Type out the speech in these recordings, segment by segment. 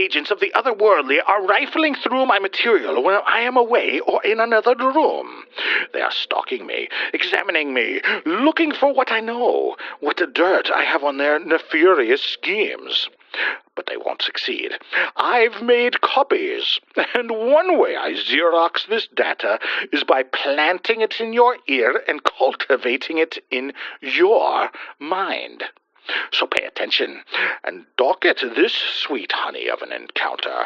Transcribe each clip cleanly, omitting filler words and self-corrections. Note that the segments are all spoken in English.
agents of the otherworldly are rifling through my material when I am away or in another room. They are stalking me, examining me, looking for what I know, what dirt I have on their nefarious schemes. But they won't succeed. I've made copies, and one way I Xerox this data is by planting it in your ear and cultivating it in your mind. So pay attention, and docket this sweet honey of an encounter.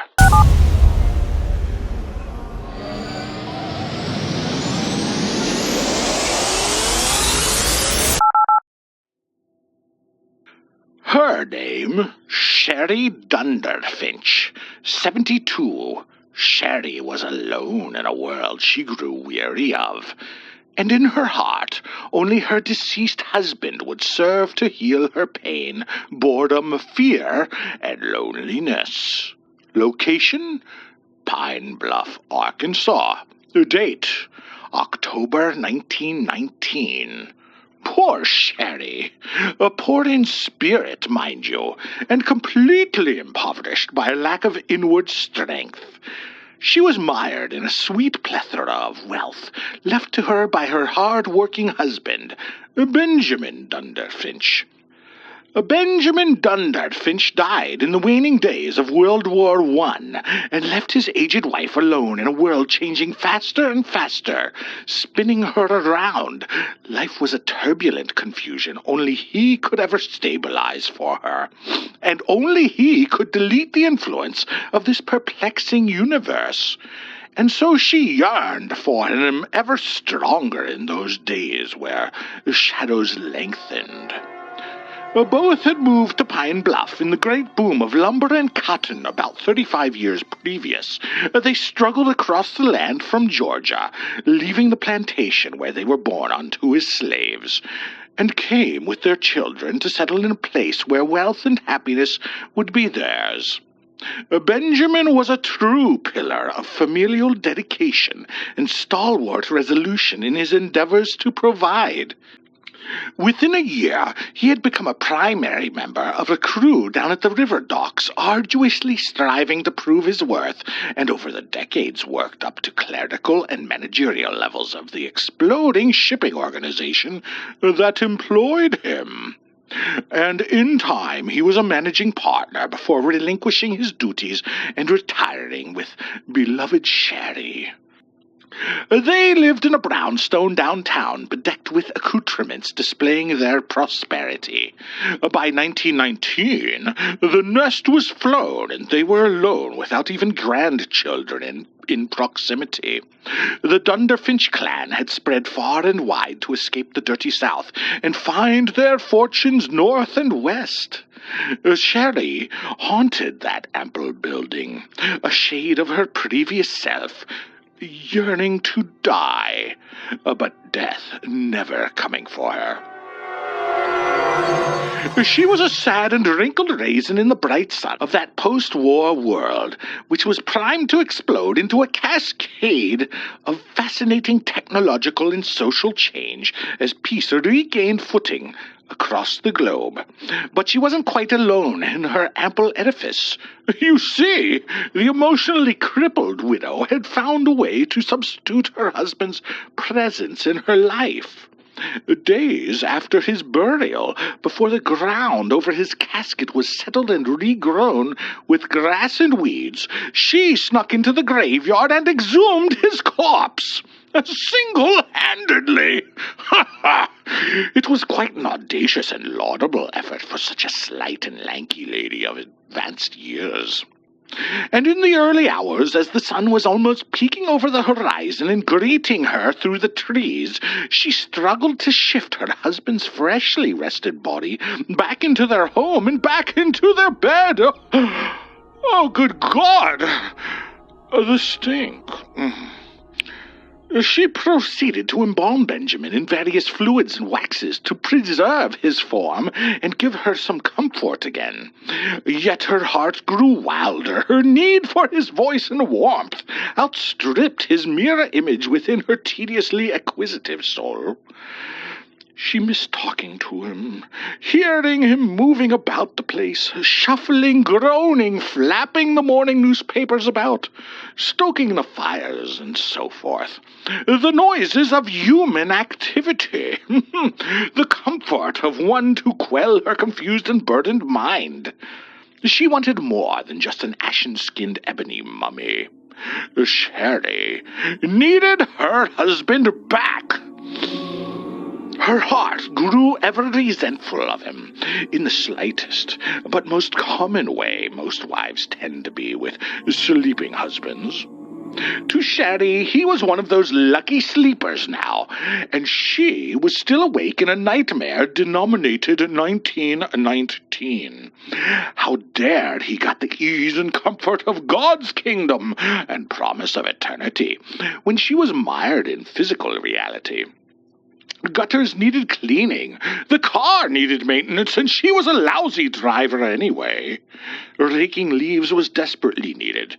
Her name, Sherry Dunderfinch, 72. Sherry was alone in a world she grew weary of, and in her heart only her deceased husband would serve to heal her pain, boredom, fear, and loneliness. Location? Pine Bluff, Arkansas. Date? October 1919. Poor Sherry. Poor in spirit, mind you, and completely impoverished by a lack of inward strength. She was mired in a sweet plethora of wealth left to her by her hard-working husband, Benjamin Dunderfinch. Benjamin Dunderfinch died in the waning days of World War I and left his aged wife alone in a world changing faster and faster, spinning her around. Life was a turbulent confusion only he could ever stabilize for her, and only he could delete the influence of this perplexing universe. And so she yearned for him ever stronger in those days where shadows lengthened. Both had moved to Pine Bluff in the great boom of lumber and cotton about 35 years previous. They struggled across the land from Georgia, leaving the plantation where they were born onto as slaves, and came with their children to settle in a place where wealth and happiness would be theirs. Benjamin was a true pillar of familial dedication and stalwart resolution in his endeavors to provide. Within a year, he had become a primary member of a crew down at the river docks, arduously striving to prove his worth, and over the decades worked up to clerical and managerial levels of the exploding shipping organization that employed him. And in time, he was a managing partner before relinquishing his duties and retiring with beloved Sherry. They lived in a brownstone downtown, bedecked with accoutrements displaying their prosperity. By 1919, the nest was flown, and they were alone without even grandchildren in proximity. The Dunderfinch clan had spread far and wide to escape the dirty South and find their fortunes north and west. Sherry haunted that ample building, a shade of her previous self, yearning to die, but death never coming for her. She was a sad and wrinkled raisin in the bright sun of that post-war world, which was primed to explode into a cascade of fascinating technological and social change as peace regained footing across the globe. But she wasn't quite alone in her ample edifice. You see, the emotionally crippled widow had found a way to substitute her husband's presence in her life. Days after his burial, before the ground over his casket was settled and regrown with grass and weeds, she snuck into the graveyard and exhumed his corpse. Single-handedly. It was quite an audacious and laudable effort for such a slight and lanky lady of advanced years. And in the early hours, as the sun was almost peeking over the horizon and greeting her through the trees, she struggled to shift her husband's freshly rested body back into their home and back into their bed. Oh, good God! The stink. She proceeded to embalm Benjamin in various fluids and waxes to preserve his form and give her some comfort again. Yet her heart grew wilder. Her need for his voice and warmth outstripped his mirror image within her tediously acquisitive soul. She missed talking to him, hearing him moving about the place, shuffling, groaning, flapping the morning newspapers about, stoking the fires, and so forth. The noises of human activity, the comfort of one to quell her confused and burdened mind. She wanted more than just an ashen-skinned ebony mummy. Sherry needed her husband back. Her heart grew ever resentful of him, in the slightest but most common way most wives tend to be with sleeping husbands. To Sherry, he was one of those lucky sleepers now, and she was still awake in a nightmare denominated 1919. How dared he got the ease and comfort of God's kingdom and promise of eternity, when she was mired in physical reality. Gutters needed cleaning, the car needed maintenance, and she was a lousy driver anyway. Raking leaves was desperately needed.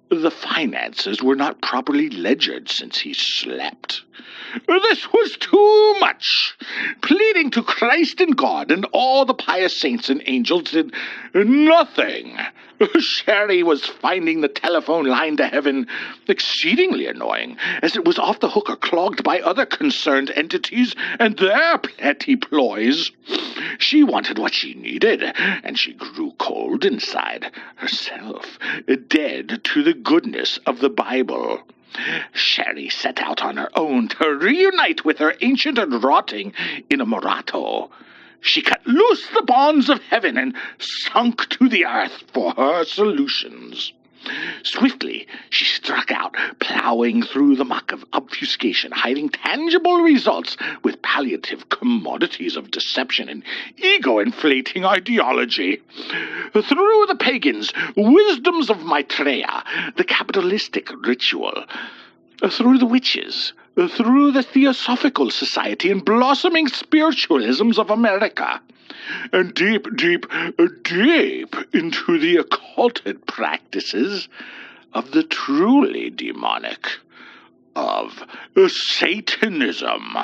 The finances were not properly ledgered since he slept. This was too much. Pleading to Christ and God and all the pious saints and angels did nothing. Sherry was finding the telephone line to heaven exceedingly annoying, as it was off the hook or clogged by other concerned entities and their petty ploys. She wanted what she needed, and she grew cold inside herself, dead to the goodness of the Bible. Sherry set out on her own to reunite with her ancient and rotting inamorato. She cut loose the bonds of heaven and sunk to the earth for her solutions. Swiftly she struck out, plowing through the muck of obfuscation, hiding tangible results with palliative commodities of deception and ego-inflating ideology. Through the pagans, wisdoms of Maitreya, the capitalistic ritual. Through the witches, through the Theosophical Society and blossoming spiritualisms of America, and deep, deep, deep into the occulted practices of the truly demonic, of Satanism.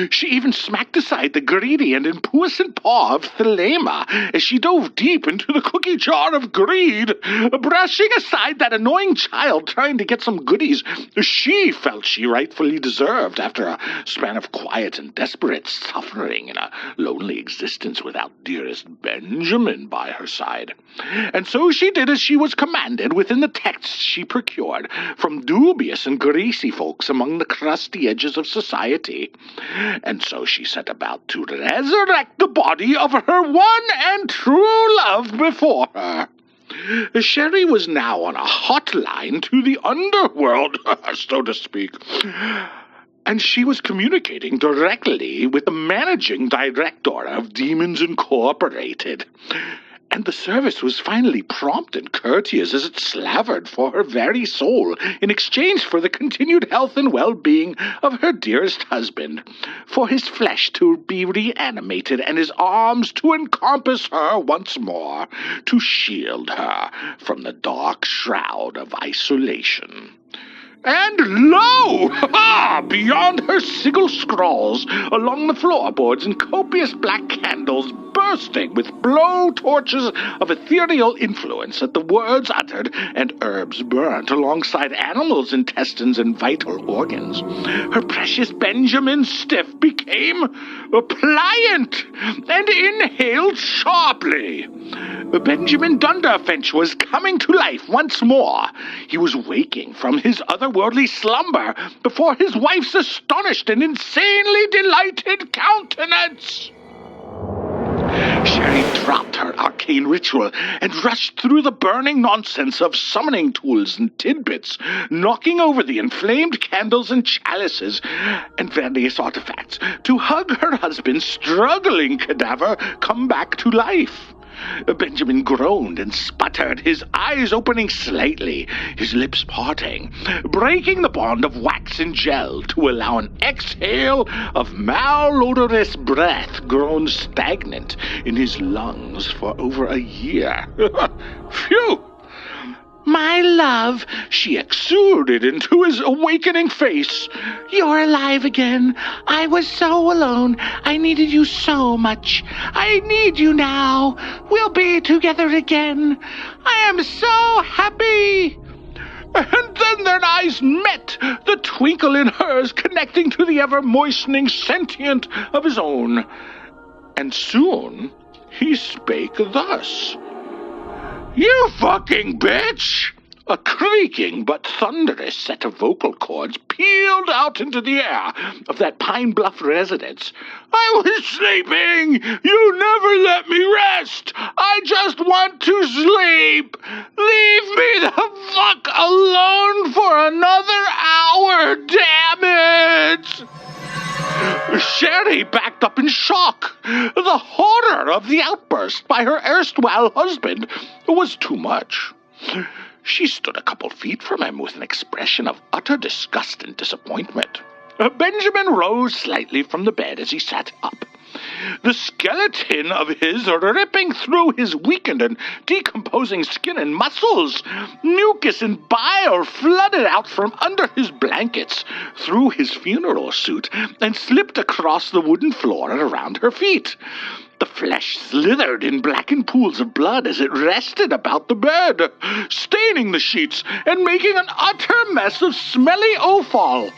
She even smacked aside the greedy and impuissant paw of Thelema as she dove deep into the cookie jar of greed, brushing aside that annoying child trying to get some goodies she felt she rightfully deserved after a span of quiet and desperate suffering in a lonely existence without dearest Benjamin by her side. And so she did as she was commanded within the texts she procured from dubious and greasy folks among the crusty edges of society. And so she set about to resurrect the body of her one and true love before her. Sherry was now on a hotline to the underworld, so to speak, and she was communicating directly with the managing director of Demons Incorporated. And the service was finally prompt and courteous as it slavered for her very soul in exchange for the continued health and well-being of her dearest husband, for his flesh to be reanimated and his arms to encompass her once more, to shield her from the dark shroud of isolation. And lo! Beyond her sigil scrawls, along the floorboards and copious black candles bursting with blow torches of ethereal influence at the words uttered and herbs burnt alongside animals' intestines and vital organs, her precious Benjamin stiff became pliant and inhaled sharply. Benjamin Dunderfinch was coming to life once more. He was waking from his otherworldly slumber before his wife's astonished and insanely delighted countenance. Sherry dropped her arcane ritual and rushed through the burning nonsense of summoning tools and tidbits, knocking over the inflamed candles and chalices and various artifacts to hug her husband's struggling cadaver come back to life. Benjamin groaned and sputtered, his eyes opening slightly, his lips parting, breaking the bond of wax and gel to allow an exhale of malodorous breath grown stagnant in his lungs for over a year. Phew! "My love," she exuded into his awakening face. "You're alive again. I was so alone. I needed you so much. I need you now. We'll be together again. I am so happy." And then their eyes met, the twinkle in hers connecting to the ever-moistening sentient of his own. And soon he spake thus. "You fucking bitch!" A creaking but thunderous set of vocal cords pealed out into the air of that Pine Bluff residence. "I was sleeping! You never let me rest! I just want to sleep! Leave me the fuck alone for another hour, damn it!" Sherry backed up in shock. The horror of the outburst by her erstwhile husband was too much. She stood a couple feet from him with an expression of utter disgust and disappointment. Benjamin rose slightly from the bed as he sat up. The skeleton of his ripping through his weakened and decomposing skin and muscles. Mucus and bile flooded out from under his blankets, through his funeral suit, and slipped across the wooden floor and around her feet. The flesh slithered in blackened pools of blood as it rested about the bed, staining the sheets and making an utter mess of smelly offal.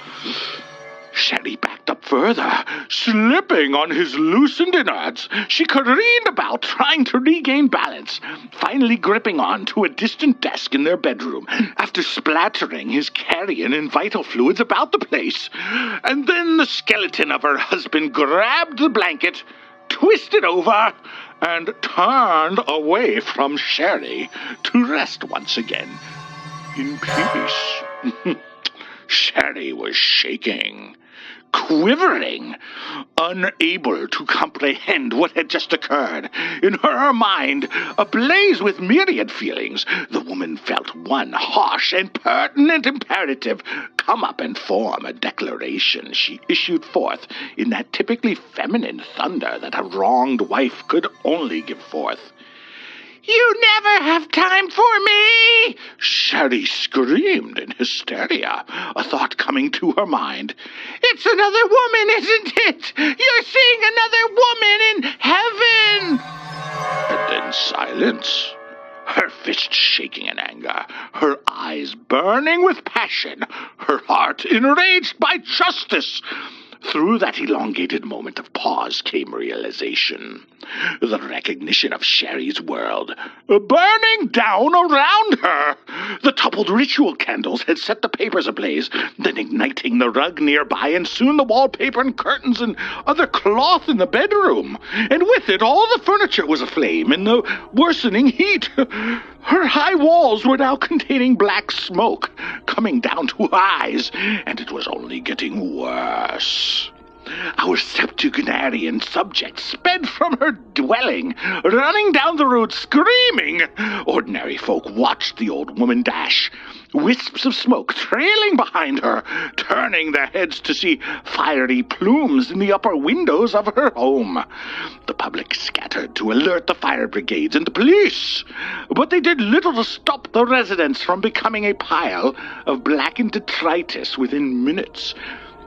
Sherry backed up further, slipping on his loosened innards. She careened about, trying to regain balance, finally gripping on to a distant desk in their bedroom, after splattering his carrion and vital fluids about the place. And then the skeleton of her husband grabbed the blanket, twisted over, and turned away from Sherry to rest once again in peace. Sherry was shaking, quivering, unable to comprehend what had just occurred. In her mind, ablaze with myriad feelings, the woman felt one harsh and pertinent imperative come up and form a declaration she issued forth in that typically feminine thunder that a wronged wife could only give forth. "You never have time for me!" Sherry screamed in hysteria, a thought coming to her mind. "It's another woman, isn't it? You're seeing another woman in heaven!" And then silence. Her fist shaking in anger, her eyes burning with passion, her heart enraged by justice. Through that elongated moment of pause came realization. The recognition of Sherry's world burning down around her. The toppled ritual candles had set the papers ablaze, then igniting the rug nearby and soon the wallpaper and curtains and other cloth in the bedroom. And with it all the furniture was aflame in the worsening heat. Her high walls were now containing black smoke coming down to her eyes, and it was only getting worse. Our septuagenarian subject sped from her dwelling, running down the road screaming. Ordinary folk watched the old woman dash, wisps of smoke trailing behind her, turning their heads to see fiery plumes in the upper windows of her home. The public scattered to alert the fire brigades and the police, but they did little to stop the residence from becoming a pile of blackened detritus within minutes.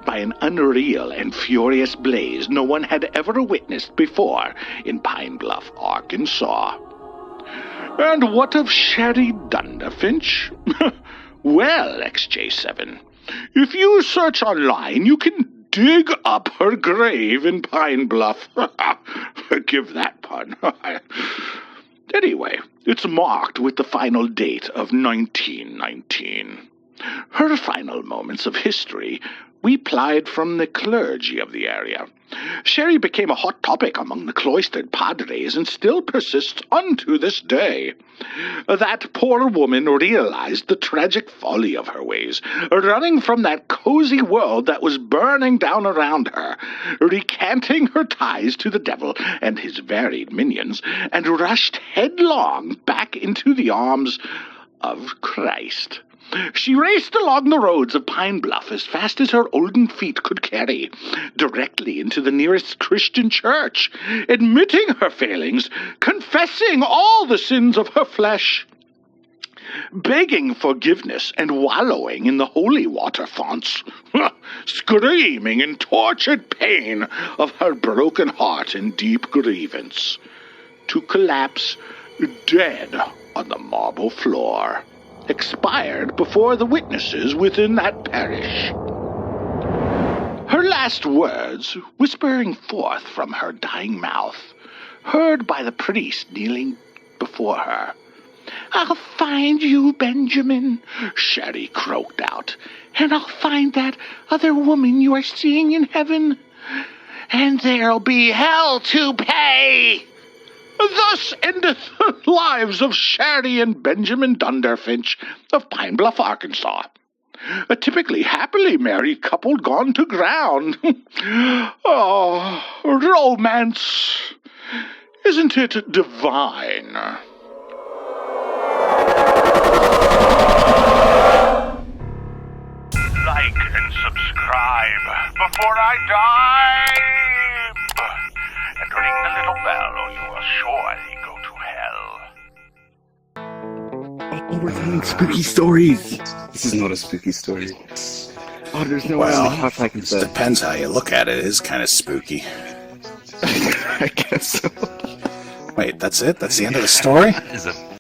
By an unreal and furious blaze no one had ever witnessed before in Pine Bluff, Arkansas. And what of Sherry Dunderfinch? Well, XJ7, if you search online, you can dig up her grave in Pine Bluff. Forgive that pun. Anyway, it's marked with the final date of 1919. Her final moments of history we plied from the clergy of the area. Sherry became a hot topic among the cloistered padres and still persists unto this day. That poor woman realized the tragic folly of her ways, running from that cozy world that was burning down around her, recanting her ties to the devil and his varied minions, and rushed headlong back into the arms of Christ. She raced along the roads of Pine Bluff as fast as her olden feet could carry, directly into the nearest Christian church, admitting her failings, confessing all the sins of her flesh. begging forgiveness and wallowing in the holy water fonts, screaming in tortured pain of her broken heart and deep grievance, to collapse dead on the marble floor, expired before the witnesses within that parish. Her last words, whispering forth from her dying mouth, heard by the priest kneeling before her. "I'll find you, Benjamin," Sherry croaked out, "and I'll find that other woman you are seeing in heaven, and there'll be hell to pay." Thus endeth the lives of Sherry and Benjamin Dunderfinch of Pine Bluff, Arkansas. A typically happily married couple gone to ground. Oh, romance! Isn't it divine? Like and subscribe before I die. And ring the little bell or you will surely go to hell. Oh, we're telling spooky stories. This is not a spooky story. Oh, there's no way on the couch I can it say. depends how you look at it. It is kind of spooky. I guess so. Wait, that's it? That's the end of the story? That is a